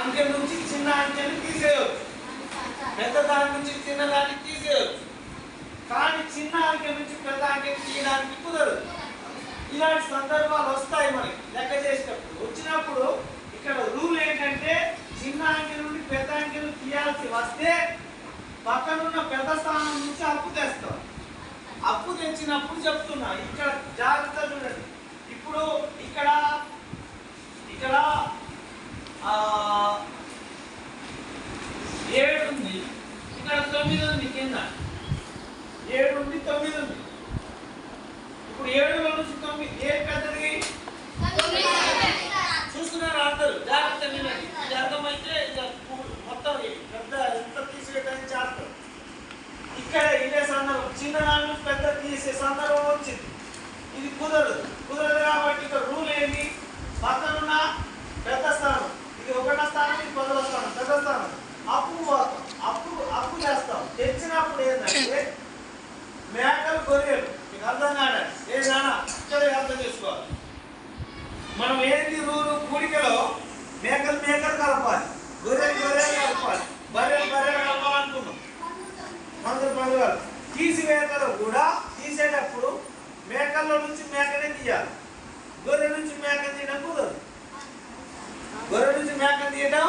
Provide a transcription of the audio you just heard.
అంకె నుంచి చిన్న అంకెని తీసేయవచ్చు, పెద్ద దాని నుంచి చిన్న దాన్ని తీసేయవచ్చు. కానీ చిన్న అంకె నుంచి పెద్ద అంకెని తీయడానికి కుదరదు. ఇలాంటి సందర్భాలు వస్తాయి మనకి లెక్క చేసేటప్పుడు. వచ్చినప్పుడు ఇక్కడ రూల్ ఏంటంటే చిన్న అంకె నుండి పెద్ద అంకెను తీయాల్సి వస్తే పక్కనున్న పెద్ద స్థానం నుంచి అప్పు తెస్తాం. అప్పు తెచ్చినప్పుడు చెప్తున్నా, ఇక్కడ జాగ్రత్త చూడండి. ఇప్పుడు ఇక్కడ 7 ఉంది, ఇక్కడ 9 ఉంది, కింద 7 ఉంది 9 ఉంది. ఇప్పుడు 7లో నుంచి 9 ఏ పెద్దది? చూస్తున్నారు అందరూ, జాగ్రత్త వినండి. ఇది అర్థమైతే మొత్తం పెద్ద ఎంత తీసేయడానికి చేస్తారు. ఇక్కడ ఇదే సందర్భం, చిన్న దాన్ని పెద్ద తీసే సందర్భం వచ్చింది. ఇది కుదరదు కాబట్టి ఇక్కడ రూల్ ఏంటి? పక్కనున్న పెద్ద స్థానం, ఇది 1వ స్థానం, ఇది 10వ స్థానం, పెద్ద స్థానం. అప్పు చేస్తాం. తెచ్చినప్పుడు ఏంటంటే మేకలు గొర్రెలు, మీకు అర్థం కాదు ఏదైనా ఇక్కడే అర్థం చేసుకోవాలి. మనం ఏంటి రూలు? కూడికలో మేకలు కలపాలి, గొర్రెలు కలపాలి, బర్రెలు కలపాలనుకున్నాం. అందరూ తీసివేతలు కూడా తీసేటప్పుడు మేకల్లో నుంచి మేకనే తీయాలి, గొర్రె నుంచి మేకని తీయడం కుదరదు. గొర్రె నుంచి మేకని తీయడం